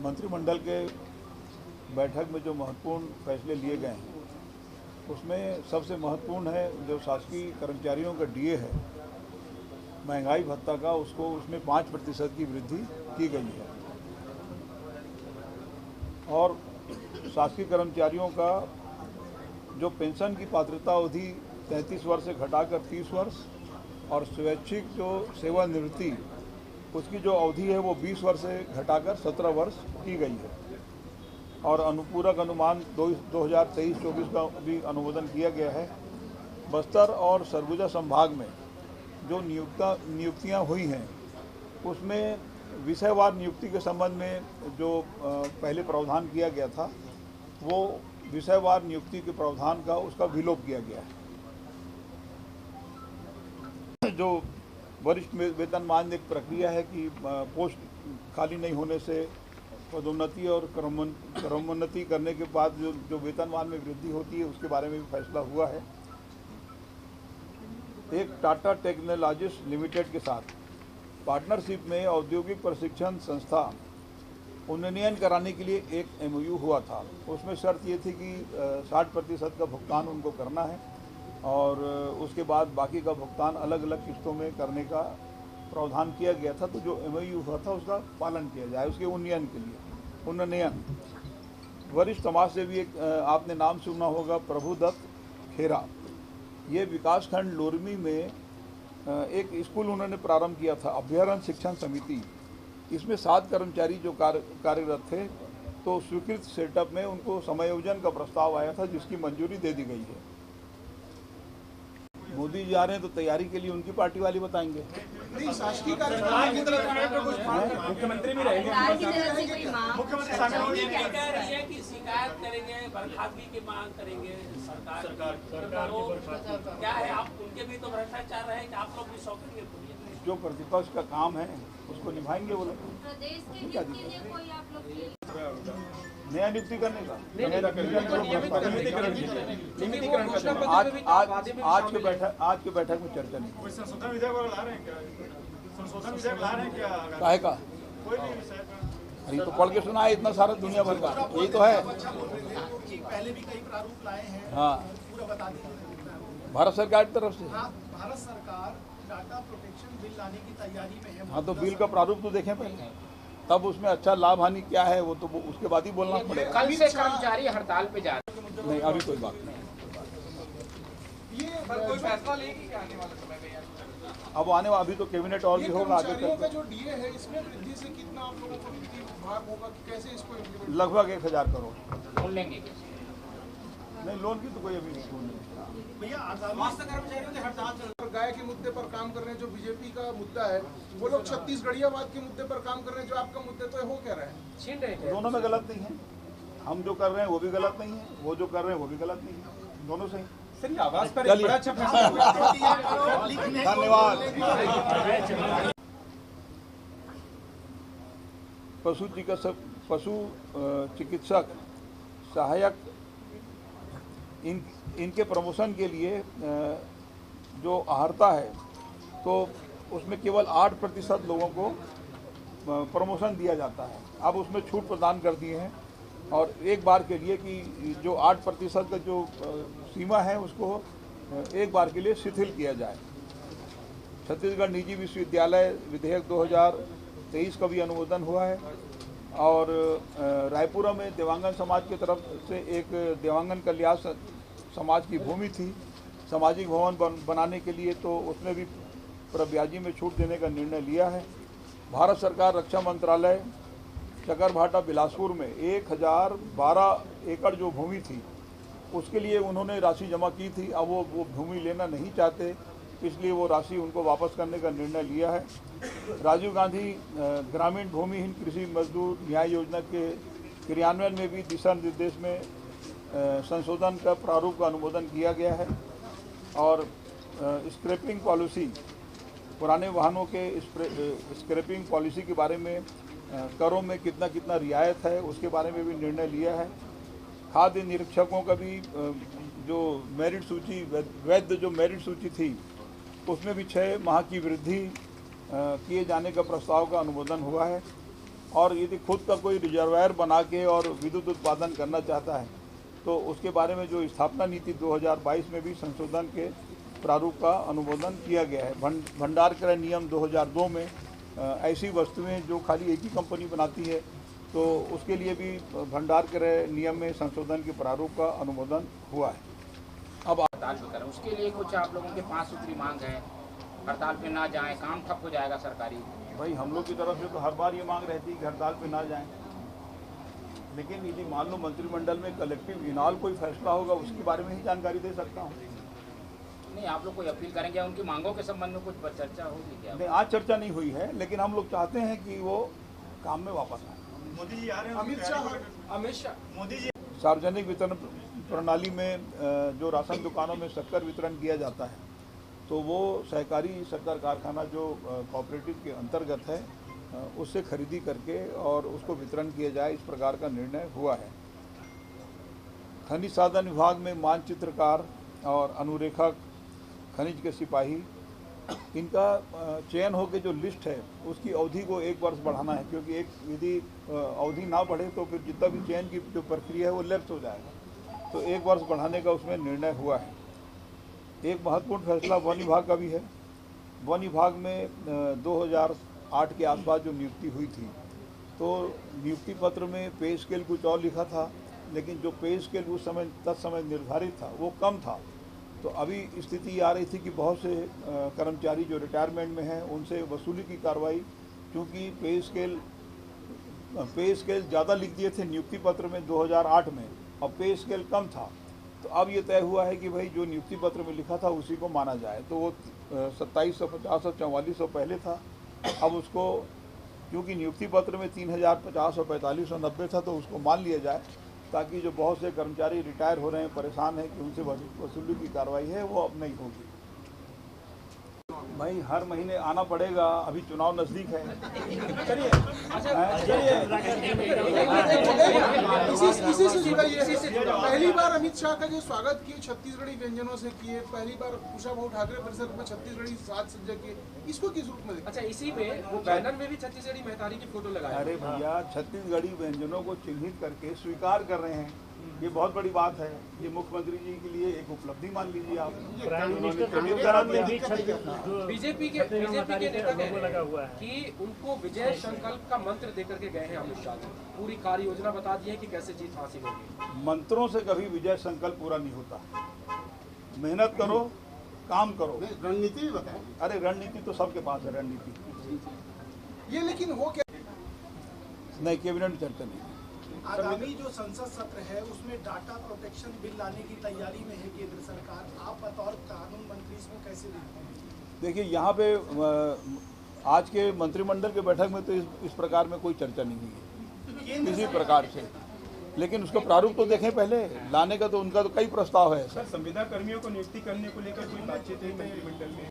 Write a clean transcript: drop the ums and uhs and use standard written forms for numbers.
मंत्रिमंडल के बैठक में जो महत्वपूर्ण फैसले लिए गए हैं उसमें सबसे महत्वपूर्ण है जो शासकीय कर्मचारियों का डीए है, महंगाई भत्ता का, उसको उसमें 5% की वृद्धि की गई है। और शासकीय कर्मचारियों का जो पेंशन की पात्रता अवधि 33 वर्ष से घटाकर 30 वर्ष और स्वैच्छिक जो सेवानिवृत्ति उसकी जो अवधि है वो 20 वर्ष से घटाकर 17 वर्ष की गई है। और अनुपूरक अनुमान 2023-24 का भी अनुमोदन किया गया है। बस्तर और सरगुजा संभाग में जो नियुक्तियां हुई हैं उसमें विषयवार नियुक्ति के संबंध में जो पहले प्रावधान किया गया था वो विषयवार नियुक्ति के प्रावधान का उसका विलोप किया गया है। जो वरिष्ठ वेतनमान एक प्रक्रिया है कि पोस्ट खाली नहीं होने से पदोन्नति और क्रमोन्नति करने के बाद जो वेतनमान में वृद्धि होती है उसके बारे में भी फैसला हुआ है। एक टाटा टेक्नोलॉजीज लिमिटेड के साथ पार्टनरशिप में औद्योगिक प्रशिक्षण संस्था उन्नयन कराने के लिए एक MOU हुआ था। उसमें शर्त ये थी कि 60% का भुगतान उनको करना है और उसके बाद बाकी का भुगतान अलग अलग किस्तों में करने का प्रावधान किया गया था। तो जो MOU हुआ था उसका पालन किया जाए उसके उन्नयन के लिए। उन्नयन वरिष्ठ समाज सेवी एक आपने नाम सुना होगा, प्रभुदत्त खेरा, ये विकासखंड लोरमी में एक स्कूल उन्होंने प्रारंभ किया था, अभ्यारण्य शिक्षण समिति। इसमें 7 कर्मचारी जो कार्यरत थे, तो स्वीकृत सेटअप में उनको समायोजन का प्रस्ताव आया था जिसकी मंजूरी दे दी गई है। मोदी जी आ रहे हैं तो तैयारी के लिए उनकी पार्टी वाले बताएंगे। नहीं, शासकीय कार्यक्रम मुख्यमंत्री भी रहेंगे, मुख्यमंत्री कह रही है कि शिकायत करेंगे, बर्खास्तगी की मांग करेंगे सरकार क्या है, आप उनके भी तो भ्रष्टाचार रहे कि आप लोग भी सौंपेंगे। जो प्रतिपक्ष का काम है उसको निभाएंगे वो लोग। नया नियुक्ति करने का आज के बैठक में चर्चा नहीं। संशोधन विधेयक ला रहे हैं क्या? संशोधन विधेयक ला रहे हैं क्या? काहे का? कोई नहीं विषय अरे तो पढ़ के सुना है इतना सारा दुनिया भर का, यही तो है। पहले भी कई प्रारूप लाए हैं। हाँ, पूरा बता दीजिए। भारत सरकार की तरफ से। भारत सरकार डाटा प्रोटेक्शन बिल लाने की तैयारी में है। हाँ, तो बिल का प्रारूप तो देखें पहले, तब उसमें अच्छा लाभ हानि क्या है वो तो उसके बाद ही बोलना पड़ेगा। कल से कर्मचारी हड़ताल पे जा रहे हैं। नहीं, अभी कोई बात नहीं। ये कोई फैसला लेगी क्या आने वाले समय में? अब आने वाला अभी तो कैबिनेट और भी होगा आगे का जो डीए है इसमें वृद्धि से कितना आप लोगों को भाग होगा, कैसे इसको? लगभग 1000 करोड़। लोन लेंगे नहीं, लोन की तो कोई अभी नहीं। भैया, स्वास्थ्य कर्मचारियों के हड़ताल चल रही है। गाय के मुद्दे पर काम कर रहे हैं, जो बीजेपी का मुद्दा है, वो लोग छत्तीसगढ़ियावाद के मुद्दे पर काम कर रहे हैं, जो आपका मुद्दे तो हो क्या रहे हैं? छीन रहे हैं। दोनों में गलत नहीं है। हम जो कर रहे हैं वो भी गलत नहीं है, वो जो कर रहे हैं वो भी गलत नहीं है, दोनों सही। सर, आवाज पर एक बड़ा अच्छा धन्यवाद। पशु चिकित्सक सहायक इनके प्रमोशन के लिए जो अहर्ता है तो उसमें केवल 8% लोगों को प्रमोशन दिया जाता है। अब उसमें छूट प्रदान कर दिए हैं और एक बार के लिए कि जो 8% का जो सीमा है उसको एक बार के लिए शिथिल किया जाए। छत्तीसगढ़ निजी विश्वविद्यालय विधेयक 2023 का भी अनुमोदन हुआ है और रायपुरा में देवांगन समाज की तरफ से एक देवांगन कल्याण समाज की भूमि थी सामाजिक भवन बनाने के लिए, तो उसमें भी प्रब्याजी में छूट देने का निर्णय लिया है। भारत सरकार रक्षा मंत्रालय चकरभाटा बिलासपुर में 1012 एकड़ जो भूमि थी उसके लिए उन्होंने राशि जमा की थी। अब वो भूमि लेना नहीं चाहते, इसलिए वो राशि उनको वापस करने का निर्णय लिया है। राजीव गांधी ग्रामीण भूमिहीन कृषि मजदूर न्याय योजना के क्रियान्वयन में भी दिशा निर्देश में संशोधन का प्रारूप का अनुमोदन किया गया है। और स्क्रैपिंग पॉलिसी, पुराने वाहनों के स्क्रैपिंग पॉलिसी के बारे में करों में कितना कितना रियायत है उसके बारे में भी निर्णय लिया है। खाद्य निरीक्षकों का भी जो मेरिट सूची, वैध जो मेरिट सूची थी उसमें भी 6 माह की वृद्धि किए जाने का प्रस्ताव का अनुमोदन हुआ है। और यदि खुद का कोई रिजर्वायर बना के और विद्युत उत्पादन करना चाहता है तो उसके बारे में जो स्थापना नीति 2022 में भी संशोधन के प्रारूप का अनुमोदन किया गया है। भंडार क्रय नियम 2002 में ऐसी वस्तुएं जो खाली एक ही कंपनी बनाती है तो उसके लिए भी भंडार क्रय नियम में संशोधन के प्रारूप का अनुमोदन हुआ है। अब हड़ताल पे करें, उसके लिए कुछ आप लोगों के 5 सूत्री मांग है, हड़ताल पे ना जाएं, काम ठप हो जाएगा सरकारी। भाई हम लोग की तरफ से तो हर बार ये मांग रहती है कि हड़ताल पे ना जाएं, लेकिन यदि मान लो मंत्रिमंडल में कलेक्टिव इनाल कोई फैसला होगा उसके बारे में ही जानकारी दे सकता हूँ। नहीं, आप लोग कोई अपील करेंगे, उनकी मांगों के संबंध में कुछ चर्चा होगी क्या? नहीं, आज चर्चा नहीं हुई है, लेकिन हम लोग चाहते हैं कि वो काम में वापस आए। मोदी जी आ रहे हैं, अमित शाह मोदी जी। सार्वजनिक वितरण प्रणाली में जो राशन दुकानों में शक्कर वितरण किया जाता है तो वो सहकारी शक्कर कारखाना जो कोऑपरेटिव के अंतर्गत है उससे खरीदी करके और उसको वितरण किया जाए, इस प्रकार का निर्णय हुआ है। खनिज साधन विभाग में मानचित्रकार और अनुरेखक, खनिज के सिपाही, इनका चयन होकर जो लिस्ट है उसकी अवधि को 1 वर्ष बढ़ाना है, क्योंकि एक यदि अवधि ना बढ़े तो फिर जितना भी चयन की जो प्रक्रिया है वो लैप्स हो जाएगा। तो 1 वर्ष बढ़ाने का उसमें निर्णय हुआ है। एक महत्वपूर्ण फैसला वन विभाग का भी है। वन विभाग में 2008 के आसपास जो नियुक्ति हुई थी तो नियुक्ति पत्र में पे स्केल कुछ और लिखा था, लेकिन जो पे स्केल उस समय तत्समय निर्धारित था वो कम था। तो अभी स्थिति आ रही थी कि बहुत से कर्मचारी जो रिटायरमेंट में हैं उनसे वसूली की कार्रवाई, क्योंकि पे स्केल ज़्यादा लिख दिए थे नियुक्ति पत्र में 2008 में और पे स्केल कम था। तो अब ये तय हुआ है कि भाई जो नियुक्ति पत्र में लिखा था उसी को माना जाए। तो वो 2750 और 4400 पहले था, अब उसको क्योंकि नियुक्ति पत्र में 3050 और 4590 था तो उसको मान लिया जाए, ताकि जो बहुत से कर्मचारी रिटायर हो रहे हैं, परेशान हैं कि उनसे वसूली की कार्रवाई है वो अब नहीं होगी। भाई हर महीने आना पड़ेगा, अभी चुनाव नज़दीक है। इसी से जुड़ा ये पहली बार अमित शाह का जो स्वागत किए छत्तीसगढ़ी व्यंजनों से किए, पहली बार कुशाभाऊ ठाकरे परिसर में छत्तीसगढ़ी साज सज्जा किए, इसको किस रूप में? अच्छा, इसी में वो बैनर में भी छत्तीसगढ़ी मेहतारी की फोटो लगाई। अरे भैया, छत्तीसगढ़ी व्यंजनों को चिन्हित करके स्वीकार कर रहे हैं, ये बहुत बड़ी बात है। ये मुख्यमंत्री जी के लिए एक उपलब्धि मान लीजिए आप। बीजेपी के नेता कहते कि उनको विजय संकल्प का मंत्र देकर के गए हैं अमित शाह जी, पूरी कार्य योजना बता दी है कि कैसे जीत हासिल होगी। मंत्रों से कभी विजय संकल्प पूरा नहीं होता। मेहनत करो, काम करो, रणनीति भी बताएं। अरे रणनीति तो सबके पास है, रणनीति। ये लेकिन हो क्या नहीं, कैबिनेट में चर्चा नहीं। आगामी जो संसद सत्र है उसमें डाटा प्रोटेक्शन बिल लाने की तैयारी में है केंद्र सरकार, आप बतौर कानून मंत्री इसको कैसे देखते हैं? देखिए, यहाँ पे आज के मंत्रिमंडल के बैठक में तो इस प्रकार में कोई चर्चा नहीं हुई है किसी प्रकार से, लेकिन उसका प्रारूप तो देखें पहले। लाने का तो उनका तो कई प्रस्ताव है। संविदा कर्मियों को नियुक्ति करने को लेकर कोई बातचीत हुई मंत्रिमंडल में?